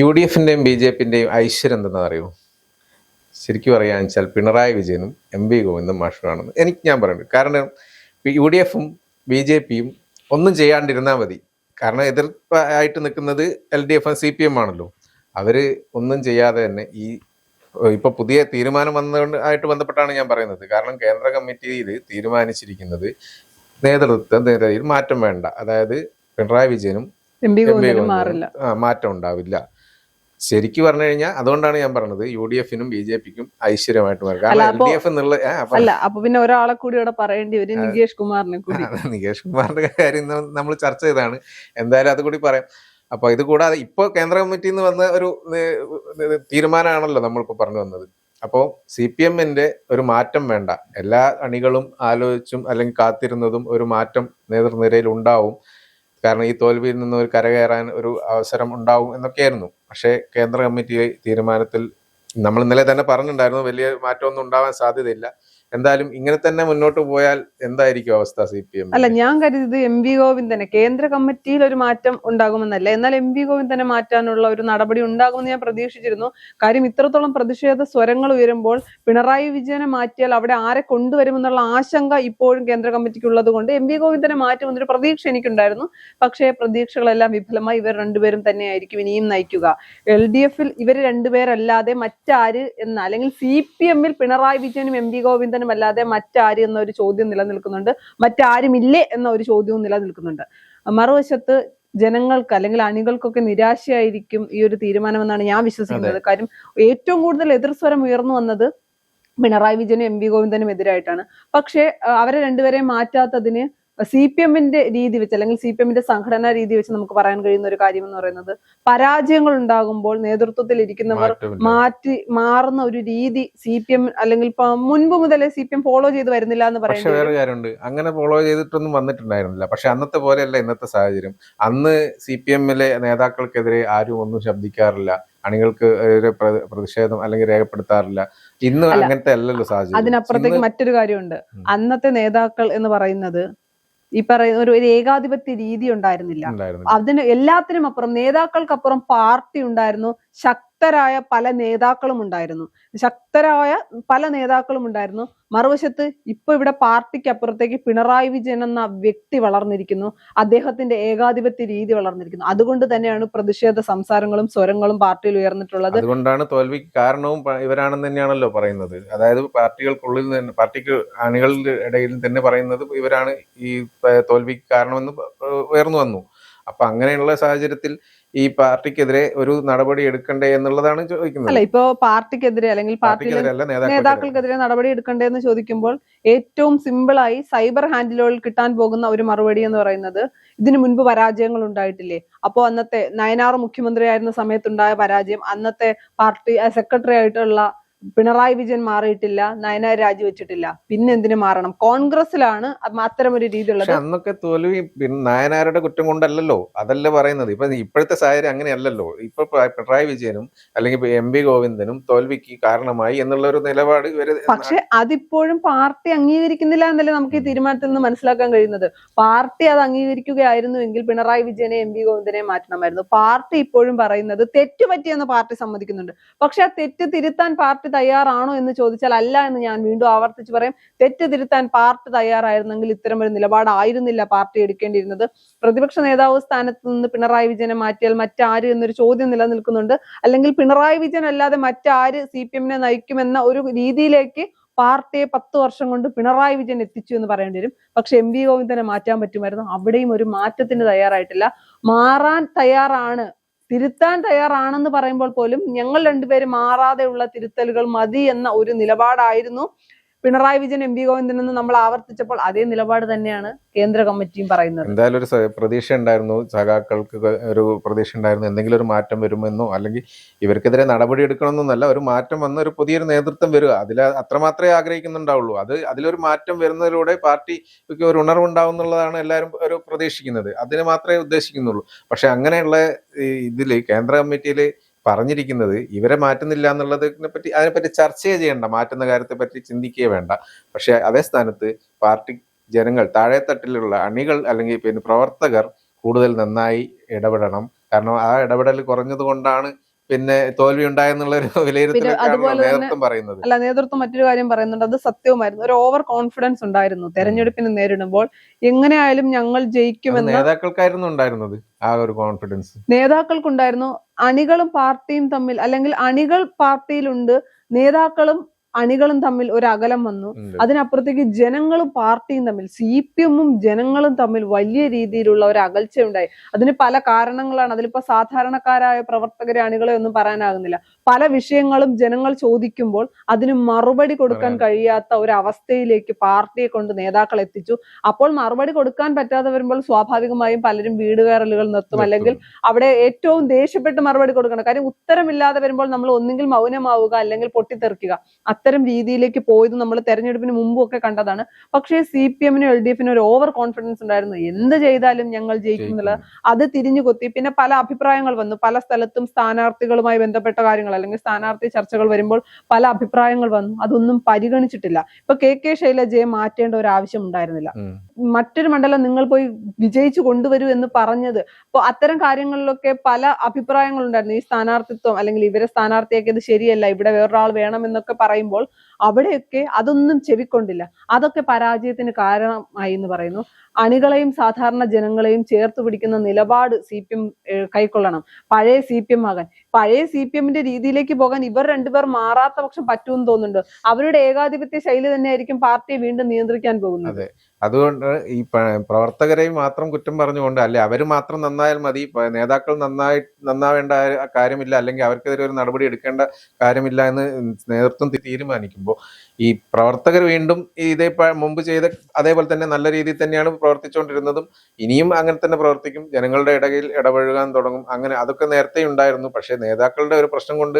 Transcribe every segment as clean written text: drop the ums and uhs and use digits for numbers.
U D എഫിൻ്റെയും B J പിൻ്റെയും ഐശ്വര്യം എന്തെന്ന് അറിയോ? ശരിക്കും പറയുകയാണെന്ന് വെച്ചാൽ പിണറായി വിജയനും എം വി ഗോവിന്ദൻ മാഷുമാണെന്ന് ഞാൻ പറയുന്നത്. കാരണം യു ഡി എഫും ബി ജെ പിയും ഒന്നും ചെയ്യാണ്ടിരുന്നാൽ മതി. കാരണം എതിർപ്പായിട്ട് നിൽക്കുന്നത് L D F C P M ആണല്ലോ. അവർ ഒന്നും ചെയ്യാതെ തന്നെ ഇപ്പോൾ പുതിയ തീരുമാനം വന്നതായിട്ട് ബന്ധപ്പെട്ടാണ് ഞാൻ പറയുന്നത്. കാരണം കേന്ദ്ര കമ്മിറ്റിയിൽ തീരുമാനിച്ചിരിക്കുന്നത് നേതൃത്വ നിരയിൽ മാറ്റം വേണ്ട, അതായത് പിണറായി വിജയനും മാറ്റം ഉണ്ടാവില്ല. ശരിക്കും പറഞ്ഞു കഴിഞ്ഞാൽ അതുകൊണ്ടാണ് ഞാൻ പറഞ്ഞത് യു ഡി എഫിനും ബി ജെ പിക്കും ഐശ്വര്യമായിട്ട് മാറും. കാരണം എൽ ഡി എഫ് എന്നുള്ള പിന്നെ ഒരാളെ കൂടി ഇവിടെ പറയേണ്ടി വരും, നികേഷ് കുമാറിന്റെ കാര്യം നമ്മൾ ചർച്ച ചെയ്താണ്. എന്തായാലും അത് കൂടി പറയാം. അപ്പൊ ഇത് കൂടാതെ ഇപ്പൊ കേന്ദ്ര കമ്മിറ്റിയിൽ നിന്ന് വന്ന ഒരു തീരുമാനമാണല്ലോ നമ്മളിപ്പോ പറഞ്ഞു വന്നത്. അപ്പോൾ സി പി എമ്മിന്റെ ഒരു മാറ്റം വേണ്ട, എല്ലാ അണികളും ആലോചിച്ചും അല്ലെങ്കിൽ കാത്തിരുന്നതും ഒരു മാറ്റം നേതൃനിരയിൽ ഉണ്ടാവും. കാരണം ഈ തോൽവിയിൽ നിന്ന് ഒരു കരകയറാൻ ഒരു അവസരം ഉണ്ടാവും എന്നൊക്കെയായിരുന്നു. പക്ഷേ കേന്ദ്ര കമ്മിറ്റി തീരുമാനത്തിൽ നമ്മൾ ഇന്നലെ തന്നെ പറഞ്ഞിട്ടുണ്ടായിരുന്നു വലിയ മാറ്റമൊന്നും ഉണ്ടാവാൻ സാധ്യതയില്ല. എന്തായാലും ഇങ്ങനെ തന്നെ മുന്നോട്ട് പോയാൽ എന്തായിരിക്കും അവസ്ഥ സി പി എം? അല്ല, ഞാൻ കരുതിയത് എം വി ഗോവിന്ദനെ കേന്ദ്ര കമ്മിറ്റിയിൽ ഒരു മാറ്റം ഉണ്ടാകുമെന്നല്ല, എന്നാൽ എം വി ഗോവിന്ദനെ മാറ്റാനുള്ള ഒരു നടപടി ഉണ്ടാകുമെന്ന് ഞാൻ പ്രതീക്ഷിച്ചിരുന്നു. കാര്യം ഇത്രത്തോളം പ്രതിഷേധ സ്വരങ്ങൾ ഉയരുമ്പോൾ പിണറായി വിജയനെ മാറ്റിയാൽ അവിടെ ആരെ കൊണ്ടുവരുമെന്നുള്ള ആശങ്ക ഇപ്പോഴും കേന്ദ്ര കമ്മിറ്റിക്കുള്ളത് കൊണ്ട് എം വി ഗോവിന്ദനെ മാറ്റുമെന്നൊരു പ്രതീക്ഷ എനിക്കുണ്ടായിരുന്നു. പക്ഷേ പ്രതീക്ഷകളെല്ലാം വിഫലമായി. ഇവർ രണ്ടുപേരും തന്നെയായിരിക്കും ഇനിയും നയിക്കുക. എൽ ഡി എഫിൽ ഇവർ രണ്ടുപേരല്ലാതെ മറ്റാര് എന്ന, അല്ലെങ്കിൽ സി പി എമ്മിൽ പിണറായി വിജയനും എം വി ഗോവിന്ദനും അല്ലാതെ മറ്റാര് എന്നൊരു ചോദ്യം നിലനിൽക്കുന്നുണ്ട്. മറ്റാരുമില്ലേ എന്ന ഒരു ചോദ്യവും നിലനിൽക്കുന്നുണ്ട്. മറുവശത്ത് ജനങ്ങൾക്ക് അല്ലെങ്കിൽ അണികൾക്കൊക്കെ നിരാശയായിരിക്കും ഈ ഒരു തീരുമാനമെന്നാണ് ഞാൻ വിശ്വസിക്കുന്നത്. കാര്യം ഏറ്റവും കൂടുതൽ എതിർസ്വരം ഉയർന്നു വന്നത് പിണറായി വിജയനും എം വി ഗോവിന്ദനും എതിരായിട്ടാണ്. പക്ഷേ അവരെ രണ്ടുപേരെയും മാറ്റാത്തതിന് സി പി എമ്മിന്റെ രീതി വെച്ച്, അല്ലെങ്കിൽ സി പി എമ്മിന്റെ സംഘടനാ രീതി വെച്ച് നമുക്ക് പറയാൻ കഴിയുന്ന ഒരു കാര്യം എന്ന് പറയുന്നത്, പരാജയങ്ങൾ ഉണ്ടാകുമ്പോൾ നേതൃത്വത്തിൽ ഇരിക്കുന്നവർ മാറുന്ന ഒരു രീതി സി പി എം അല്ലെങ്കിൽ മുൻപ് മുതലേ സി പി എം ഫോളോ ചെയ്ത് വരുന്നില്ല എന്ന് പറയുന്നത്. വേറെ കാര്യമുണ്ട്, അങ്ങനെ ഫോളോ ചെയ്തിട്ടൊന്നും വന്നിട്ടുണ്ടായിരുന്നില്ല. പക്ഷെ അന്നത്തെ പോലെയല്ല ഇന്നത്തെ സാഹചര്യം. അന്ന് സി പി എമ്മിലെ നേതാക്കൾക്കെതിരെ ആരും ഒന്നും ശബ്ദിക്കാറില്ല, അണികൾക്ക് പ്രതിഷേധം അല്ലെങ്കിൽ രേഖപ്പെടുത്താറില്ല. ഇന്ന് അങ്ങനത്തെ അല്ലല്ലോ സാഹചര്യം. അതിനപ്പുറത്തേക്ക് മറ്റൊരു കാര്യമുണ്ട്. അന്നത്തെ നേതാക്കൾ എന്ന് പറയുന്നത് ഈ പറയുന്ന ഒരു ഏകാധിപത്യ രീതി ഉണ്ടായിരുന്നില്ല. അതിന് എല്ലാത്തിനും അപ്പുറം, നേതാക്കൾക്കപ്പുറം പാർട്ടി ഉണ്ടായിരുന്നു. ശക്തരായ പല നേതാക്കളും ഉണ്ടായിരുന്നു. മറുവശത്ത് ഇപ്പൊ ഇവിടെ പാർട്ടിക്ക് അപ്പുറത്തേക്ക് പിണറായി വിജയൻ എന്ന വ്യക്തി വളർന്നിരിക്കുന്നു. അദ്ദേഹത്തിന്റെ ഏകാധിപത്യ രീതി വളർന്നിരിക്കുന്നു. അതുകൊണ്ട് തന്നെയാണ് പ്രതിഷേധ സംസാരങ്ങളും സ്വരങ്ങളും പാർട്ടിയിൽ ഉയർന്നിട്ടുള്ളത്. അതുകൊണ്ടാണ് തോൽവിക്ക് കാരണവും ഇവരാണെന്ന് തന്നെയാണല്ലോ പറയുന്നത്. അതായത് പാർട്ടികൾക്കുള്ളിൽ തന്നെ, പാർട്ടിക്ക് അണികളുടെ ഇടയിൽ തന്നെ പറയുന്നത് ഇവരാണ് ഈ തോൽവിക്ക് കാരണമെന്ന് ഉയർന്നു വന്നു. അപ്പൊ അങ്ങനെയുള്ള സാഹചര്യത്തിൽ ഈ പാർട്ടിക്കെതിരെ ഒരു നടപടി എടുക്കണ്ടേ എന്നുള്ളതാണ് ചോദിക്കുന്നത്. അല്ല, ഇപ്പോ പാർട്ടിക്കെതിരെ അല്ലെങ്കിൽ നേതാക്കൾക്കെതിരെ നടപടി എടുക്കണ്ടേ എന്ന് ചോദിക്കുമ്പോൾ ഏറ്റവും സിമ്പിളായി സൈബർ ഹാൻഡിലുകളിൽ കിട്ടാൻ പോകുന്ന ഒരു മറുപടി എന്ന് പറയുന്നത്, ഇതിനു മുൻപ് പരാജയങ്ങൾ ഉണ്ടായിട്ടില്ലേ? അപ്പോ അന്നത്തെ നയനാർ മുഖ്യമന്ത്രിയായിരുന്ന സമയത്തുണ്ടായ പരാജയം, അന്നത്തെ പാർട്ടി സെക്രട്ടറി ആയിട്ടുള്ള പിണറായി വിജയൻ മാറിയിട്ടില്ല, നയനാർ രാജിവെച്ചിട്ടില്ല, പിന്നെ എന്തിനു മാറണം? കോൺഗ്രസിലാണ് അത്തരം ഒരു രീതിയുള്ളത്. അന്നൊക്കെ തോൽവി നയനാരുടെ കുറ്റം കൊണ്ടല്ലോ, അതല്ല പറയുന്നത്. ഇപ്പോഴത്തെ സാഹചര്യം അങ്ങനെയല്ലല്ലോ. ഇപ്പൊ പിണറായി വിജയനും അല്ലെങ്കിൽ എം വി ഗോവിന്ദനും തോൽവിക്ക് കാരണമായി എന്നുള്ള ഒരു നിലപാട് പക്ഷെ അതിപ്പോഴും പാർട്ടി അംഗീകരിക്കുന്നില്ല എന്നല്ലേ നമുക്ക് ഈ തീരുമാനത്തിൽ നിന്ന് മനസ്സിലാക്കാൻ കഴിയുന്നത്. പാർട്ടി അത് അംഗീകരിക്കുകയായിരുന്നുവെങ്കിൽ പിണറായി വിജയനെ എം വി ഗോവിന്ദനെ മാറ്റണമായിരുന്നു. പാർട്ടി ഇപ്പോഴും പറയുന്നത് തെറ്റുപറ്റിയെന്ന് പാർട്ടി സമ്മതിക്കുന്നുണ്ട്. പക്ഷെ ആ തെറ്റ് തിരുത്താൻ പാർട്ടി തയ്യാറാണോ എന്ന് ചോദിച്ചാൽ അല്ല എന്ന് ഞാൻ വീണ്ടും ആവർത്തിച്ച് പറയും. തെറ്റ് തിരുത്താൻ പാർട്ടി തയ്യാറായിരുന്നെങ്കിൽ ഇത്തരമൊരു നിലപാടായിരുന്നില്ല പാർട്ടി എടുക്കേണ്ടിയിരുന്നത്. പ്രതിപക്ഷ നേതാവ് സ്ഥാനത്ത് നിന്ന് പിണറായി വിജയനെ മാറ്റിയാൽ മറ്റാര് എന്നൊരു ചോദ്യം നിലനിൽക്കുന്നുണ്ട്. അല്ലെങ്കിൽ പിണറായി വിജയൻ അല്ലാതെ മറ്റാര് സി പി എമ്മിനെ നയിക്കുമെന്ന ഒരു രീതിയിലേക്ക് പാർട്ടിയെ 10 വർഷം കൊണ്ട് പിണറായി വിജയൻ എത്തിച്ചു എന്ന് പറയേണ്ടി വരും. പക്ഷെ എം വി ഗോവിന്ദനെ മാറ്റാൻ പറ്റുമായിരുന്നു. അവിടെയും ഒരു മാറ്റത്തിന് തയ്യാറായിട്ടില്ല. മാറാൻ തയ്യാറാണ്, തിരുത്താൻ തയ്യാറാണെന്ന് പറയുമ്പോൾ പോലും ഞങ്ങൾ രണ്ടുപേരും മാറാതെയുള്ള തിരുത്തലുകൾ മതി എന്ന ഒരു നിലപാടായിരുന്നു പിണറായി വിജയൻ എം വി ഗോവിന്ദനെന്ന് നമ്മൾ ആവർത്തിച്ചപ്പോൾ അതേ നിലപാട് തന്നെയാണ് കേന്ദ്ര കമ്മിറ്റിയും പറയുന്നത്. എന്തായാലും ഒരു പ്രതീക്ഷ ഉണ്ടായിരുന്നു, സഖാക്കൾക്ക് ഒരു പ്രതീക്ഷ ഉണ്ടായിരുന്നു, എന്തെങ്കിലും ഒരു മാറ്റം വരുമെന്നോ അല്ലെങ്കിൽ ഇവർക്കെതിരെ നടപടി എടുക്കണമെന്നല്ല, ഒരു മാറ്റം വന്ന ഒരു പുതിയൊരു നേതൃത്വം വരിക, അതിൽ അത്രമാത്രമേ ആഗ്രഹിക്കുന്നുണ്ടാവുള്ളൂ. അതിലൊരു മാറ്റം വരുന്നതിലൂടെ പാർട്ടിക്ക് ഒരു ഉണർവുണ്ടാവും എന്നുള്ളതാണ് എല്ലാവരും ഒരു പ്രതീക്ഷിക്കുന്നത്. അതിന് മാത്രമേ ഉദ്ദേശിക്കുന്നുള്ളൂ. പക്ഷെ അങ്ങനെയുള്ള ഇതിൽ കേന്ദ്ര കമ്മിറ്റിയിൽ പറഞ്ഞിരിക്കുന്നത് ഇവരെ മാറ്റുന്നില്ല അതിനെപ്പറ്റി ചർച്ചയെ ചെയ്യണ്ട, മാറ്റുന്ന കാര്യത്തെ പറ്റി ചിന്തിക്കുകയേ വേണ്ട. പക്ഷെ അതേ സ്ഥാനത്ത് പാർട്ടി ജനങ്ങൾ, താഴെത്തട്ടിലുള്ള അണികൾ അല്ലെങ്കിൽ പ്രവർത്തകർ കൂടുതൽ നന്നായി ഇടപെടണം. കാരണം ആ ഇടപെടൽ കുറഞ്ഞത് കൊണ്ടാണ് പിന്നെ തോൽവി ഉണ്ടായെന്നുള്ള ഒരു വിലയിരുത്തലൊക്കെയാണല്ലോ നേതൃത്വം പറയുന്നത്. അല്ല, നേതൃത്വം മറ്റൊരു കാര്യം പറയുന്നുണ്ട്, അത് സത്യവുമായിരുന്നു. ഒരു ഓവർ കോൺഫിഡൻസ് ഉണ്ടായിരുന്നു തെരഞ്ഞെടുപ്പിന് നേരിടുമ്പോൾ. എങ്ങനെയായാലും ഞങ്ങൾ ജയിക്കുമെന്ന് നേതാക്കൾക്കായിരുന്നു ഉണ്ടായിരുന്നത് ആ ഒരു കോൺഫിഡൻസ്. നേതാക്കൾക്കുണ്ടായിരുന്നു. അണികളും പാർട്ടിയും തമ്മിൽ, അല്ലെങ്കിൽ അണികൾ പാർട്ടിയിലുണ്ട്, നേതാക്കളും അണികളും തമ്മിൽ ഒരു അകലം വന്നു. അതിനപ്പുറത്തേക്ക് ജനങ്ങളും പാർട്ടിയും തമ്മിൽ, CPM-ഉം ജനങ്ങളും തമ്മിൽ വലിയ രീതിയിലുള്ള ഒരു അകൽച്ചയുണ്ടായി. അതിന് പല കാരണങ്ങളാണ്. അതിലിപ്പോ സാധാരണക്കാരായ പ്രവർത്തകരെ, അണികളെ ഒന്നും പറയാനാകുന്നില്ല. പല വിഷയങ്ങളും ജനങ്ങൾ ചോദിക്കുമ്പോൾ അതിന് മറുപടി കൊടുക്കാൻ കഴിയാത്ത ഒരു അവസ്ഥയിലേക്ക് പാർട്ടിയെ കൊണ്ട് നേതാക്കൾ എത്തിച്ചു. അപ്പോൾ മറുപടി കൊടുക്കാൻ പറ്റാതെ വരുമ്പോൾ സ്വാഭാവികമായും പലരും വീട് കയറലുകൾ നിർത്തും, അല്ലെങ്കിൽ അവിടെ ഏറ്റവും ദേഷ്യപ്പെട്ട് മറുപടി കൊടുക്കണം. കാര്യം ഉത്തരമില്ലാതെ വരുമ്പോൾ നമ്മൾ ഒന്നുകിൽ മൗനമാവുക, അല്ലെങ്കിൽ പൊട്ടിത്തെറിക്കുക. അത്തരം രീതിയിലേക്ക് പോയത് നമ്മൾ തെരഞ്ഞെടുപ്പിന് മുമ്പും ഒക്കെ കണ്ടതാണ്. പക്ഷേ CPM-നും LDF-നും ഒരു ഓവർ കോൺഫിഡൻസ് ഉണ്ടായിരുന്നു. എന്ത് ചെയ്താലും ഞങ്ങൾ ജയിക്കും എന്നുള്ളത്. അത് തിരിഞ്ഞുകൊത്തി. പിന്നെ പല അഭിപ്രായങ്ങൾ വന്നു. പല സ്ഥലത്തും സ്ഥാനാർത്ഥികളുമായി ബന്ധപ്പെട്ട കാര്യങ്ങൾ, അല്ലെങ്കിൽ സ്ഥാനാർത്ഥി ചർച്ചകൾ വരുമ്പോൾ പല അഭിപ്രായങ്ങൾ വന്നു. അതൊന്നും പരിഗണിച്ചിട്ടില്ല. ഇപ്പൊ KK ശൈലജയെ മാറ്റേണ്ട ഒരു ആവശ്യം ഉണ്ടായിരുന്നില്ല. മറ്റൊരു മണ്ഡലം നിങ്ങൾ പോയി വിജയിച്ചു കൊണ്ടുവരൂ എന്ന് പറഞ്ഞത്. അപ്പൊ അത്തരം കാര്യങ്ങളിലൊക്കെ പല അഭിപ്രായങ്ങൾ ഉണ്ടായിരുന്നു. ഈ സ്ഥാനാർത്ഥിത്വം, അല്ലെങ്കിൽ ഇവരെ സ്ഥാനാർത്ഥിയാക്കിയത് ശരിയല്ല, ഇവിടെ വേറൊരാൾ വേണം എന്നൊക്കെ പറയുമ്പോൾ അവിടെയൊക്കെ അതൊന്നും ചെവിക്കൊണ്ടില്ല. അതൊക്കെ പരാജയത്തിന് കാരണമായി എന്ന് പറയുന്നു. അണികളെയും സാധാരണ ജനങ്ങളെയും ചേർത്ത് പിടിക്കുന്ന നിലപാട് CPM കൈക്കൊള്ളണം. പഴയ CPM ആകാൻ, പഴയ CPM-ന്റെ രീതിയിലേക്ക് പോകാൻ ഇവർ രണ്ടുപേർ മാറാത്ത പക്ഷം പറ്റുമെന്ന് തോന്നുന്നുണ്ട്. അവരുടെ ഏകാധിപത്യ ശൈലി തന്നെയായിരിക്കും പാർട്ടിയെ വീണ്ടും നിയന്ത്രിക്കാൻ പോകുന്നത്. അതുകൊണ്ട് ഈ പ്രവർത്തകരെയും മാത്രം കുറ്റം പറഞ്ഞുകൊണ്ട്, അല്ലെ അവർ മാത്രം നന്നായാൽ മതി, നേതാക്കൾ നന്നാവേണ്ട കാര്യമില്ല, അല്ലെങ്കിൽ അവർക്കെതിരെ ഒരു നടപടി എടുക്കേണ്ട കാര്യമില്ല എന്ന് നേതൃത്വം തീരുമാനിക്കുമ്പോൾ ഈ പ്രവർത്തകർ വീണ്ടും ഇതേ മുമ്പ് ചെയ്ത അതേപോലെ തന്നെ നല്ല രീതിയിൽ തന്നെയാണ് പ്രവർത്തിച്ചുകൊണ്ടിരുന്നതുതും ഇനിയും അങ്ങനെ തന്നെ പ്രവർത്തിക്കും. ജനങ്ങളുടെ ഇടയിൽ ഇടപഴകാൻ തുടങ്ങും. അങ്ങനെ അതൊക്കെ നേരത്തെ ഉണ്ടായിരുന്നു. പക്ഷേ നേതാക്കളുടെ ഒരു പ്രശ്നം കൊണ്ട്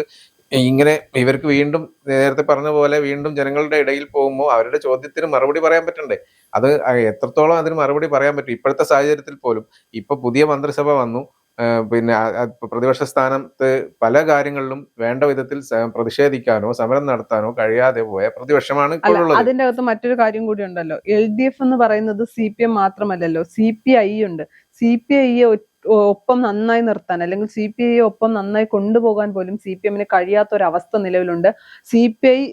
ഇങ്ങനെ ഇവർക്ക് വീണ്ടും നേരത്തെ പറഞ്ഞ പോലെ വീണ്ടും ജനങ്ങളുടെ ഇടയിൽ പോകുമ്പോൾ അവരുടെ ചോദ്യത്തിന് മറുപടി പറയാൻ പറ്റണ്ടേ? അത് എത്രത്തോളം അതിന് മറുപടി പറയാൻ പറ്റും? ഇപ്പോഴത്തെ സാഹചര്യത്തിൽ പോലും ഇപ്പൊ പുതിയ മന്ത്രിസഭ വന്നു, പിന്നെ പ്രതിപക്ഷ സ്ഥാനത്ത് പല കാര്യങ്ങളിലും വേണ്ട വിധത്തിൽ പ്രതിഷേധിക്കാനോ സമരം നടത്താനോ കഴിയാതെ പോയ പ്രതിപക്ഷമാണ് ഇപ്പോഴുള്ളത്. അതിന്റെ അകത്ത് മറ്റൊരു കാര്യം കൂടി ഉണ്ടല്ലോ. LDF എന്ന് പറയുന്നത് CPM മാത്രമല്ലല്ലോ, CPI ഉണ്ട്. CPIയെ ഒപ്പം നന്നായി നിർത്താൻ, അല്ലെങ്കിൽ CPIയെ ഒപ്പം നന്നായി കൊണ്ടുപോകാൻ പോലും CPM-ന് കഴിയാത്ത ഒരു അവസ്ഥ നിലവിലുണ്ട്. CPI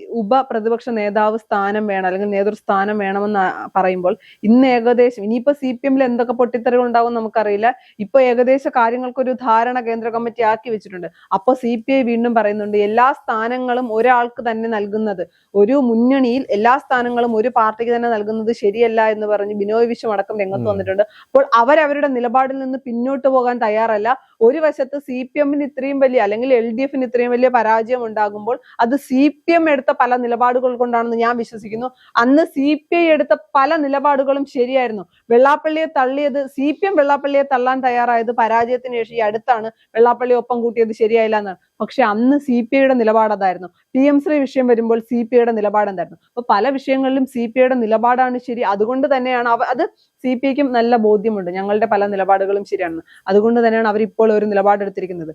പ്രതിപക്ഷ നേതാവ് സ്ഥാനം വേണം, അല്ലെങ്കിൽ നേതൃസ്ഥാനം വേണമെന്ന് പറയുമ്പോൾ ഇന്ന് ഏകദേശം, ഇനിയിപ്പോ CPM-ൽ എന്തൊക്കെ പൊട്ടിത്തെറികൾ ഉണ്ടാവും നമുക്കറിയില്ല. ഇപ്പൊ ഏകദേശ കാര്യങ്ങൾക്കൊരു ധാരണ കേന്ദ്ര കമ്മിറ്റി ആക്കി വെച്ചിട്ടുണ്ട്. അപ്പൊ CPI വീണ്ടും പറയുന്നുണ്ട് എല്ലാ സ്ഥാനങ്ങളും ഒരാൾക്ക് തന്നെ നൽകുന്നത്, ഒരു മുന്നണിയിൽ എല്ലാ സ്ഥാനങ്ങളും ഒരു പാർട്ടിക്ക് തന്നെ നൽകുന്നത് ശരിയല്ല എന്ന് പറഞ്ഞ് ബിനോയ് വിശ്വം അടക്കം രംഗത്ത് വന്നിട്ടുണ്ട്. അപ്പോൾ അവരവരുടെ നിലപാടിൽ നിന്ന് പിന്നോട്ട് പോകാൻ തയ്യാറല്ല. ഒരു വശത്ത് CPM-ന് ഇത്രയും വലിയ, അല്ലെങ്കിൽ LDF-ന് ഇത്രയും വലിയ പരാജയം ഉണ്ടാകുമ്പോൾ അത് CPM എടുത്ത പല നിലപാടുകൾ കൊണ്ടാണെന്ന് ഞാൻ വിശ്വസിക്കുന്നു. അന്ന് CPI എടുത്ത പല നിലപാടുകളും ശരിയായിരുന്നു. വെള്ളാപ്പള്ളിയെ തള്ളിയത്, CPM വെള്ളാപ്പള്ളിയെ തള്ളാൻ തയ്യാറായത് പരാജയത്തിന് ശേഷം ഈ അടുത്താണ് വെള്ളാപ്പള്ളിയെ ഒപ്പം കൂട്ടിയത് ശരിയായില്ല എന്നാണ്. പക്ഷെ അന്ന് CPIയുടെ നിലപാട് അതായിരുന്നു. PM ശ്രീ വിഷയം വരുമ്പോൾ CPIയുടെ നിലപാട് എന്തായിരുന്നു? അപ്പൊ പല വിഷയങ്ങളിലും CPIയുടെ നിലപാടാണ് ശരി. അതുകൊണ്ട് തന്നെയാണ് അത് CPIക്കും നല്ല ബോധ്യമുണ്ട്, ഞങ്ങളുടെ പല നിലപാടുകളും ശരിയാണ്. അതുകൊണ്ട് തന്നെയാണ് അവരിപ്പോൾ ഒരു നിലപാടെടുത്തിരിക്കുന്നത്.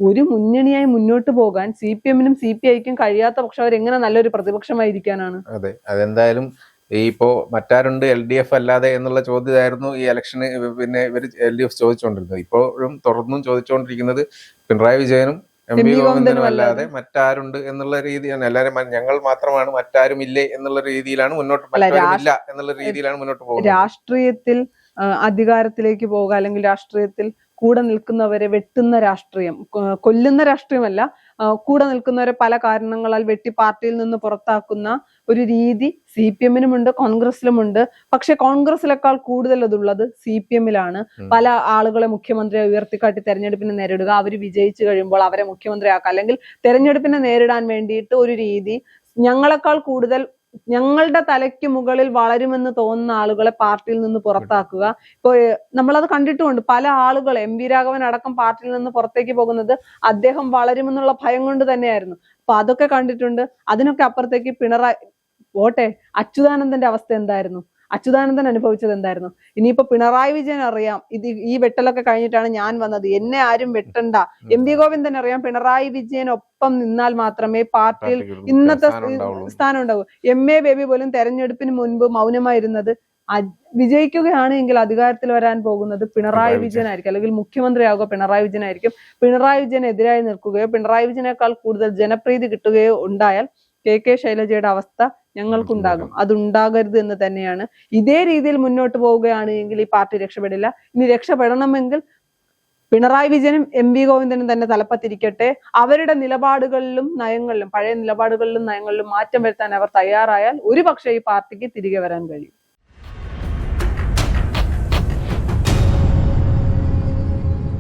ഒരു മുന്നണിയായി മുന്നോട്ട് പോകാൻ CPM-നും CPIക്കും കഴിയാത്ത പക്ഷം അവരെങ്ങനെ നല്ലൊരു പ്രതിപക്ഷമായിരിക്കാനാണ്? അതെ, അതെന്തായാലും ഇപ്പോ മറ്റാരുണ്ട് LDF അല്ലാതെ എന്നുള്ള ചോദ്യമായിരുന്നു ഈ ഇലക്ഷന് പിന്നെ ഇവർ LDF ചോദിച്ചുകൊണ്ടിരുന്നത്. ഇപ്പോഴും തുടർന്നും ചോദിച്ചുകൊണ്ടിരിക്കുന്നത് പിണറായി വിജയനും MV ഗോവിന്ദനും അല്ലാതെ മറ്റാരുണ്ട് എന്നുള്ള രീതിയാണ്. എല്ലാവരും ഞങ്ങൾ മാത്രമാണ്, മറ്റാരും ഇല്ലേ എന്നുള്ള രീതിയിലാണ് മുന്നോട്ട് പോകുന്നത്. രാഷ്ട്രീയത്തിൽ അധികാരത്തിലേക്ക് പോകുക, അല്ലെങ്കിൽ രാഷ്ട്രീയത്തിൽ കൂടെ നിൽക്കുന്നവരെ വെട്ടുന്ന രാഷ്ട്രീയം, കൊല്ലുന്ന രാഷ്ട്രീയമല്ല, കൂടെ നിൽക്കുന്നവരെ പല കാരണങ്ങളാൽ വെട്ടി പാർട്ടിയിൽ നിന്ന് പുറത്താക്കുന്ന ഒരു രീതി CPM-നുമുണ്ട്, കോൺഗ്രസിലുമുണ്ട്. പക്ഷെ കോൺഗ്രസിലേക്കാൾ കൂടുതൽ അതുള്ളത് CPM-ലാണ്. പല ആളുകളെ മുഖ്യമന്ത്രിയെ ഉയർത്തിക്കാട്ടി തെരഞ്ഞെടുപ്പിനെ നേരിടുക, അവർ വിജയിച്ചു കഴിയുമ്പോൾ അവരെ മുഖ്യമന്ത്രിയാക്കുക, അല്ലെങ്കിൽ തെരഞ്ഞെടുപ്പിനെ നേരിടാൻ വേണ്ടിയിട്ട് ഒരു രീതി, ഞങ്ങളെക്കാൾ കൂടുതൽ ഞങ്ങളുടെ തലയ്ക്ക് മുകളിൽ വളരുമെന്ന് തോന്നുന്ന ആളുകളെ പാർട്ടിയിൽ നിന്ന് പുറത്താക്കുക. ഇപ്പൊ നമ്മളത് കണ്ടിട്ടുമുണ്ട്. പല ആളുകൾ, MV രാഘവൻ അടക്കം പാർട്ടിയിൽ നിന്ന് പുറത്തേക്ക് പോകുന്നത് അദ്ദേഹം വളരുമെന്നുള്ള ഭയം കൊണ്ട് തന്നെയായിരുന്നു. അപ്പൊ അതൊക്കെ കണ്ടിട്ടുണ്ട്. അതിനൊക്കെ അപ്പുറത്തേക്ക് പോട്ടെ, അച്യുതാനന്ദന്റെ അവസ്ഥ എന്തായിരുന്നു? അച്യുതാനന്ദൻ അനുഭവിച്ചത് എന്തായിരുന്നു? ഇനിയിപ്പോ പിണറായി വിജയൻ അറിയാം, ഈ വെട്ടലൊക്കെ കഴിഞ്ഞിട്ടാണ് ഞാൻ വന്നത്, എന്നെ ആരും വെട്ടണ്ട. MV ഗോവിന്ദൻ അറിയാം, പിണറായി വിജയൻ ഒപ്പം നിന്നാൽ മാത്രമേ പാർട്ടിയിൽ ഇന്നത്തെ സ്ഥാനം ഉണ്ടാവൂ. MA ബേബി പോലും തെരഞ്ഞെടുപ്പിന് മുൻപ് മൗനമായിരുന്നത് വിജയിക്കുകയാണ് എങ്കിൽ അധികാരത്തിൽ വരാൻ പോകുന്നത് പിണറായി വിജയനായിരിക്കും, അല്ലെങ്കിൽ മുഖ്യമന്ത്രിയാകുക പിണറായി വിജയനായിരിക്കും. പിണറായി വിജയനെതിരായി നിൽക്കുകയോ പിണറായി വിജയനേക്കാൾ കൂടുതൽ ജനപ്രീതി കിട്ടുകയോ ഉണ്ടായാൽ കെ ശൈലജയുടെ അവസ്ഥ ഞങ്ങൾക്കുണ്ടാകും. അതുണ്ടാകരുത് എന്ന് തന്നെയാണ്. ഇതേ രീതിയിൽ മുന്നോട്ട് പോവുകയാണ് എങ്കിൽ ഈ പാർട്ടി രക്ഷപ്പെടില്ല. ഇനി രക്ഷപ്പെടണമെങ്കിൽ പിണറായി വിജയനും MV ഗോവിന്ദനും തന്നെ തലപ്പത്തിരിക്കട്ടെ. അവരുടെ നിലപാടുകളിലും നയങ്ങളിലും, പഴയ നിലപാടുകളിലും നയങ്ങളിലും മാറ്റം വരുത്താൻ അവർ തയ്യാറായാൽ ഒരുപക്ഷെ ഈ പാർട്ടിക്ക് തിരികെ വരാൻ കഴിയും.